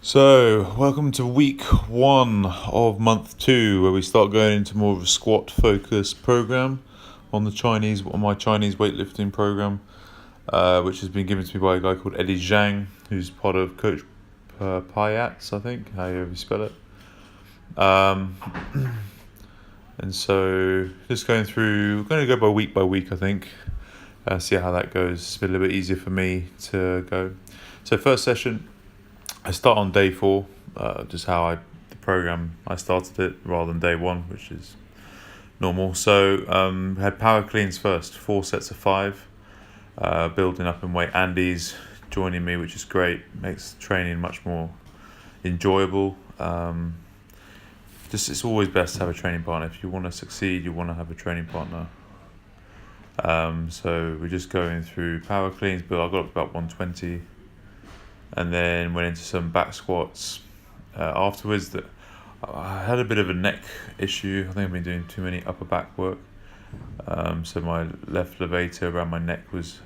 So, welcome to week 1 of month 2, where we start going into more of a squat focused program on my Chinese weightlifting program, which has been given to me by a guy called Zhang, who's part of Coach Payats, I think, however you spell it. Um, and so, just going through, we're going to go by week, I think, see how that goes. It's been a little bit easier for me to go. So, first session, I start on day 4, just how the program I started it rather than day 1, which is normal. So had power cleans first, 4 sets of 5, building up in weight. Andy's joining me, which is great, makes training much more enjoyable. It's always best to have a training partner. If you want to succeed, you want to have a training partner. So we're just going through power cleans, but I got up about 120. And then went into some back squats afterwards. That I had a bit of a neck issue. I think I've been doing too many upper back work. So my left levator around my neck was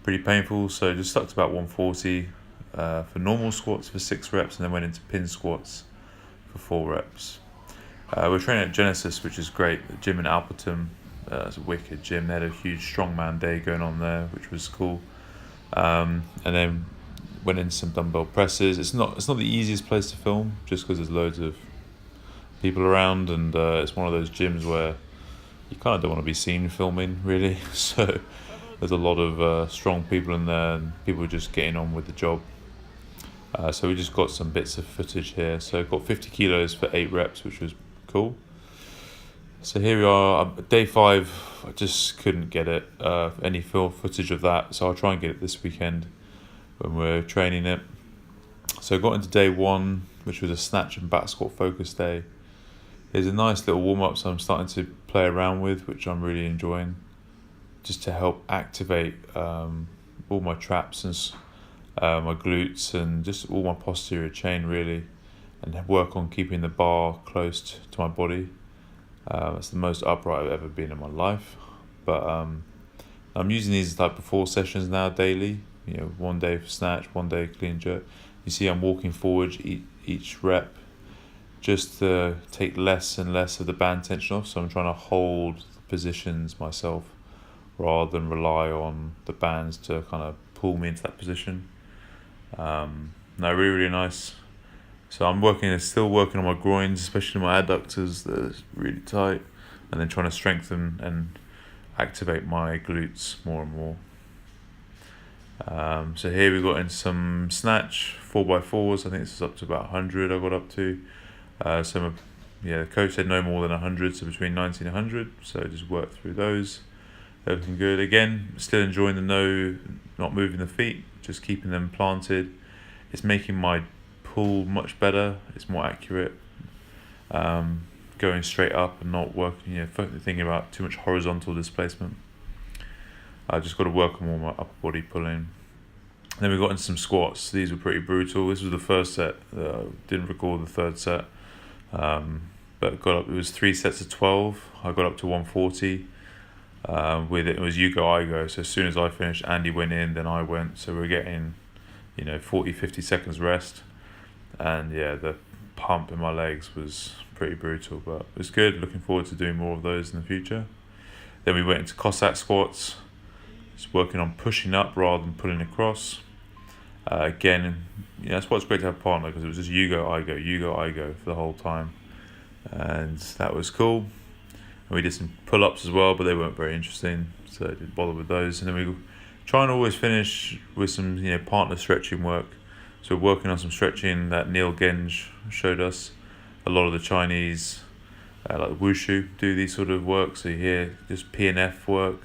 pretty painful. So just stuck to about 140 for normal squats for 6 reps, and then went into pin squats for 4 reps. We're training at Genesis, which is great. The gym in Alperton. It's a wicked gym. They had a huge strongman day going on there, which was cool. And then went into some dumbbell presses. It's not the easiest place to film, just because there's loads of people around, and it's one of those gyms where you kind of don't want to be seen filming, really. So there's a lot of strong people in there, and people just getting on with the job. So we just got some bits of footage here. So got 50 kilos for 8 reps, which was cool. So here we are, day 5. I just couldn't get it, any film footage of that, so I'll try and get it this weekend when we're training it. So I got into day 1, which was a snatch and back squat focus day. There's a nice little warm-up, so I'm starting to play around with, which I'm really enjoying, just to help activate all my traps and my glutes and just all my posterior chain, really, and work on keeping the bar close to my body. It's the most upright I've ever been in my life, but I'm using these type of 4 sessions now daily. 1 day for snatch, 1 day clean jerk. You see I'm walking forward each rep, just to take less and less of the band tension off. So I'm trying to hold the positions myself rather than rely on the bands to kind of pull me into that position. Really nice. So I'm still working on my groins, especially my adductors. They're really tight, and then trying to strengthen and activate my glutes more and more. So here we got in some snatch 4x4s. I think this is up to about 100. I got up to. The coach said no more than 100, so between 90 and 100. So just work through those. Everything good. Again, still enjoying not moving the feet, just keeping them planted. It's making my pull much better. It's more accurate, going straight up and not working, thinking about too much horizontal displacement. I just got to work on more my upper body pulling. Then we got into some squats. These were pretty brutal. This was the first set. Didn't record the third set, but got up. It was 3 sets of 12. I got up to 140. With it was you go, I go. So as soon as I finished, Andy went in, then I went. So we're getting 40-50 seconds rest. And the pump in my legs was pretty brutal, but it was good. Looking forward to doing more of those in the future. Then we went into Cossack squats, just working on pushing up rather than pulling across. Again, that's why it's great to have a partner, because it was just you go, I go for the whole time. And that was cool. And we did some pull-ups as well, but they weren't very interesting, so I didn't bother with those. And then we try and always finish with some partner stretching work. So we're working on some stretching that Neil Genge showed us. A lot of the Chinese, like Wushu, do these sort of work. So you hear just P&F work.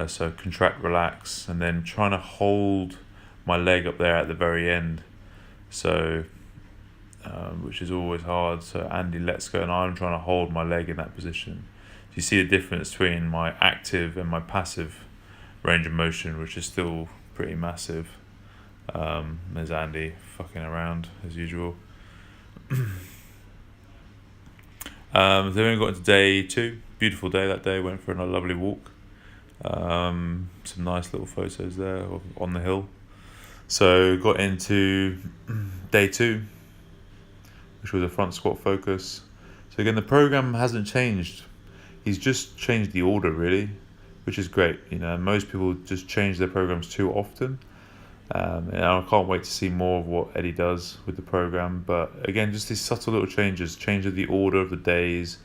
So contract, relax, and then trying to hold my leg up there at the very end. So, which is always hard. So Andy lets go, and I'm trying to hold my leg in that position. So you see the difference between my active and my passive range of motion, which is still pretty massive. There's Andy fucking around as usual. Then we got into day 2. Beautiful day that day. Went for a lovely walk. Some nice little photos there on the hill. So got into day 2, which was a front squat focus. So again, the program hasn't changed. He's just changed the order really, which is great. Most people just change their programs too often. And I can't wait to see more of what Eddie does with the program. But again, just these subtle little changes, change of the order of the days,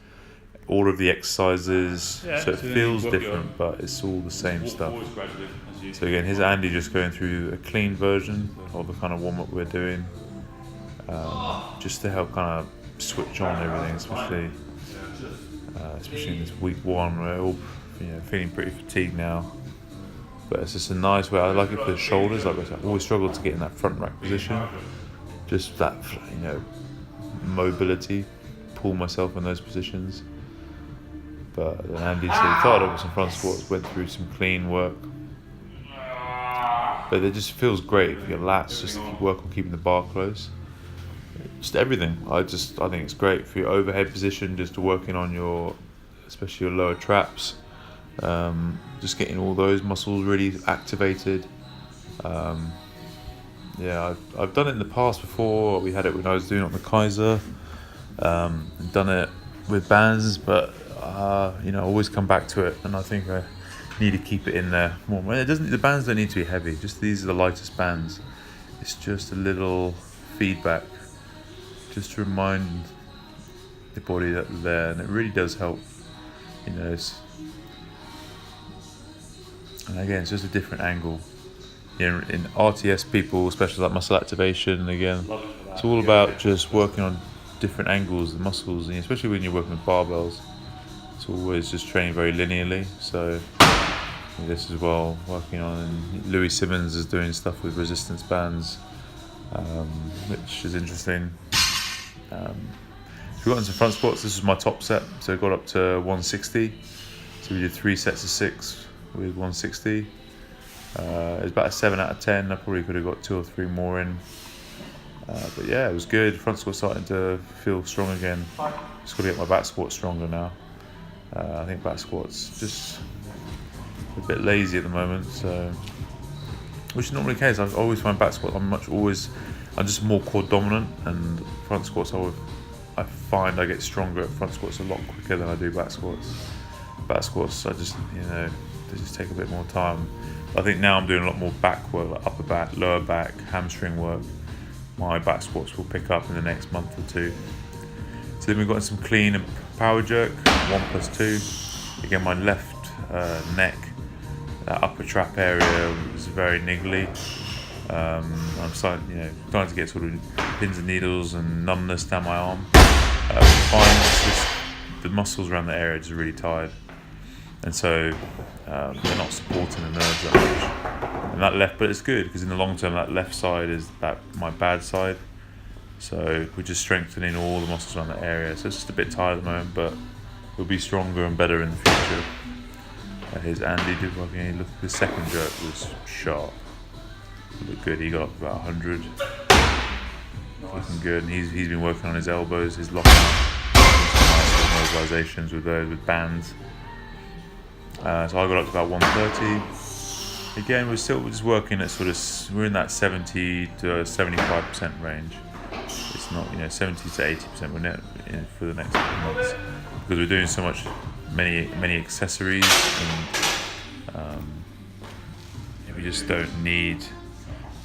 order of the exercises, so it feels different, but it's all the same stuff. So again, here's Andy just going through a clean version of the kind of warm-up we're doing, just to help kind of switch on everything, especially in this week 1 where we're all feeling pretty fatigued now. But it's just a nice way. I like it for the shoulders. Like I said, I always struggle to get in that front rack position. Just that, mobility, pull myself in those positions. But then Andy said he started off with some front squats, went through some clean work. But it just feels great for your lats, just if you work on keeping the bar close. Just everything. I think it's great for your overhead position, just working on especially your lower traps. Just getting all those muscles really activated. I've done it in the past before. We had it when I was doing it on the Kaiser. Done it with bands, but I always come back to it, and I think I need to keep it in there more. The bands don't need to be heavy. Just these are the lightest bands. It's just a little feedback, just to remind the body that they're there, and it really does help. And again, it's just a different angle. In RTS, people, especially like muscle activation, again, it's all about just working on different angles, the muscles, and especially when you're working with barbells, it's always just training very linearly. So this as well, working on, and Louis Simmons is doing stuff with resistance bands, which is interesting. We got into front squats. This was my top set, so I got up to 160. So we did 3 sets of 6 with 160. It was about a 7 out of 10. I probably could have got 2 or 3 more in. But yeah, it was good. Front squat starting to feel strong again. Just got to get my back squat stronger now. I think back squat's just a bit lazy at the moment, so which is normally the case. I always find back squat I'm just more core dominant, and front squats I find I get stronger at front squats a lot quicker than I do back squats. Back squats they just take a bit more time. I think now I'm doing a lot more back work, like upper back, lower back, hamstring work. My back squats will pick up in the next month or 2. So then we've got some clean and power jerk, 1+2. Again, my left neck, that upper trap area was very niggly. I'm starting to get sort of pins and needles and numbness down my arm. It's just the muscles around the area are just really tired, and so they're not supporting the nerves that much. And that left, but it's good because in the long term, that left side is my bad side. So we're just strengthening all the muscles around the area. So it's just a bit tired at the moment, but it'll be stronger and better in the future. Here's Andy did work. Look, the second jerk was sharp. It looked good. He got up about 100. Looking good. And he's been working on his elbows, his lockout, some nice little mobilizations with bands. So I got up to about 130. Again, we're just working at we're in that 70 to 75% range. It's not 70 to 80% for the next couple of months, because we're doing so many accessories, and we just don't need.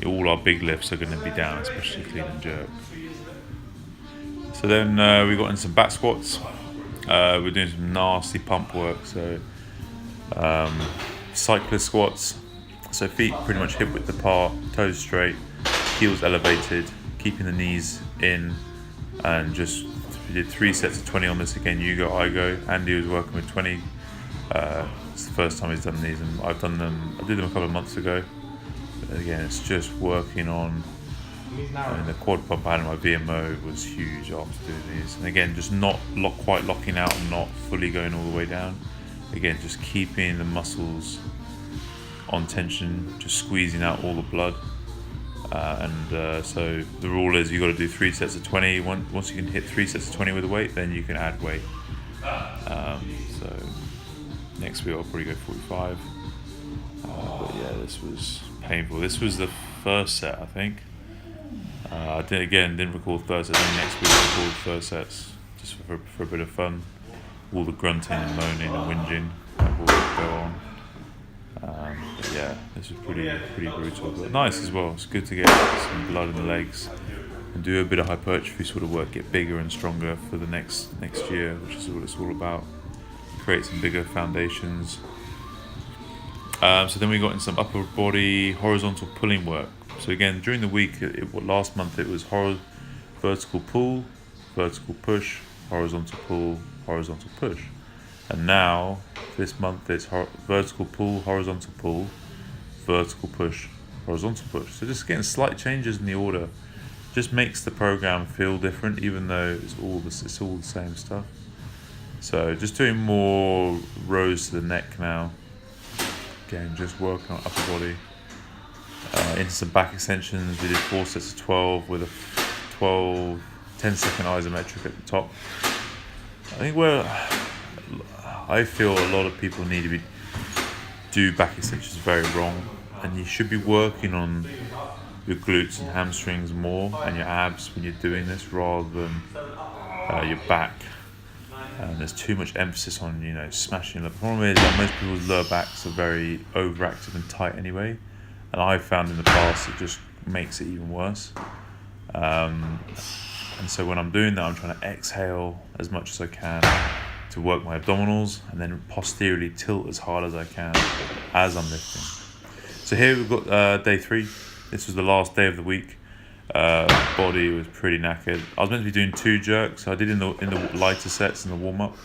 All our big lifts are going to be down, especially clean and jerk. So then we got into some back squats. We're doing some nasty pump work. So cyclist squats. So feet pretty much hip width apart, toes straight, heels elevated, keeping the knees in, and we did 3 sets of 20 on this again. You go, I go. Andy was working with 20. It's the first time he's done these, and I did them a couple of months ago. Again, it's just working on the quad pump I had in my VMO was huge after doing these. And again, just not quite locking out and not fully going all the way down. Again, just keeping the muscles on tension, just squeezing out all the blood. So the rule is you've got to do 3 sets of 20. Once you can hit 3 sets of 20 with a weight, then you can add weight. So next week I'll probably go 45. But yeah, this was painful. This was the first set, I think. I didn't record third sets. Maybe next week I'll record third sets just for a bit of fun. All the grunting and moaning and whinging that will go on. But yeah, this was pretty brutal, but nice as well. It's good to get some blood in the legs and do a bit of hypertrophy sort of work, get bigger and stronger for the next year, which is what it's all about. Create some bigger foundations. So then we got in some upper body horizontal pulling work. So again, during the week, last month it was vertical pull, vertical push, horizontal pull, horizontal push. And now, this month it's vertical pull, horizontal pull, vertical push, horizontal push. So just getting slight changes in the order just makes the program feel different, even though it's all the same stuff. So just doing more rows to the neck now. Again, just working on upper body. Into some back extensions. We did 4 sets of 12 with a 10-second isometric at the top. I think I feel a lot of people need to do back extensions very wrong, and you should be working on your glutes and hamstrings more and your abs when you're doing this rather than your back. And there's too much emphasis on smashing. The problem is that most people's lower backs are very overactive and tight anyway, and I've found in the past it just makes it even worse. And so when I'm doing that, I'm trying to exhale as much as I can to work my abdominals, and then posteriorly tilt as hard as I can as I'm lifting. So here we've got day 3. This was the last day of the week. Body was pretty knackered. I was meant to be doing 2 jerks. I did in the lighter sets in the warm up,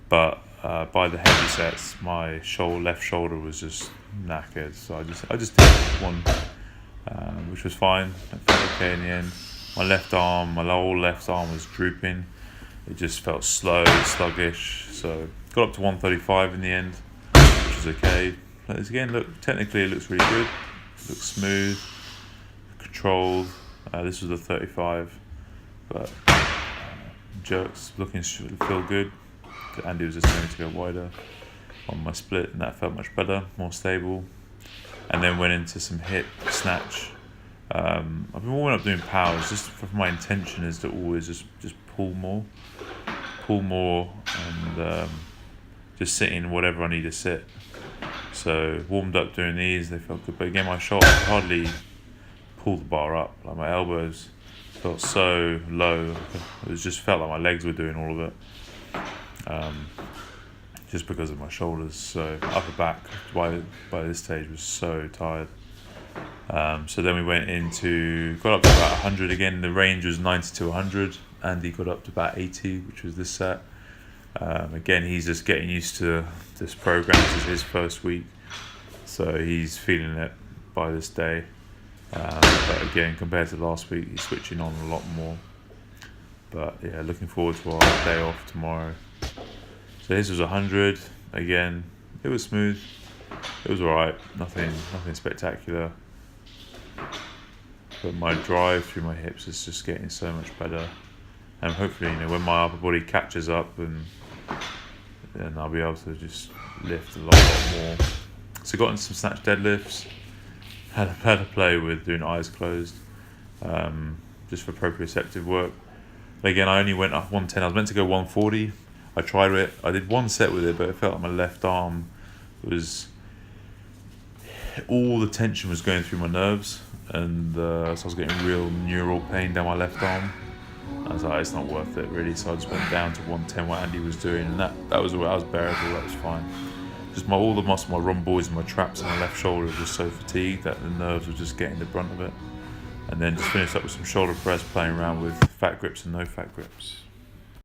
but by the heavy sets, my left shoulder was just knackered. So I just did one, which was fine. I felt okay in the end. My whole left arm was drooping. It just felt slow, sluggish. So got up to 135 in the end, which is okay. But again, technically it looks really good. It looks smooth, controlled. This was a 35, but jerks feel good. Andy was just going to go wider on my split, and that felt much better, more stable. And then went into some hip snatch. I've been warming up doing powers. Just for my intention is to always just pull more, and just sit in whatever I need to sit. So warmed up doing these, they felt good. But again, my shoulder hardly pull the bar up. Like my elbows felt so low. It just felt like my legs were doing all of it. Just because of my shoulders. So upper back by this stage was so tired. So then we got up to about 100 again. The range was 90 to 100. Andy got up to about 80, which was this set. Again, he's just getting used to this program. This is his first week, so he's feeling it by this day. But again, compared to last week, he's switching on a lot more. But yeah, looking forward to our day off tomorrow. So this was 100. Again, it was smooth. It was alright. Nothing spectacular. But my drive through my hips is just getting so much better. And hopefully, when my upper body catches up, and then I'll be able to just lift a lot more. So got into some snatch deadlifts. Had a play with doing eyes closed, just for proprioceptive work. But again, I only went up 110. I was meant to go 140. I tried it. I did one set with it, but it felt like my left arm all the tension was going through my nerves, and so I was getting real neural pain down my left arm. I was like, it's not worth it really. So I just went down to 110, what Andy was doing, and that was bearable. That was fine. Just all the muscle, my rhomboids and my traps and my left shoulder was just so fatigued that the nerves were just getting the brunt of it. And then just finished up with some shoulder press, playing around with fat grips and no fat grips.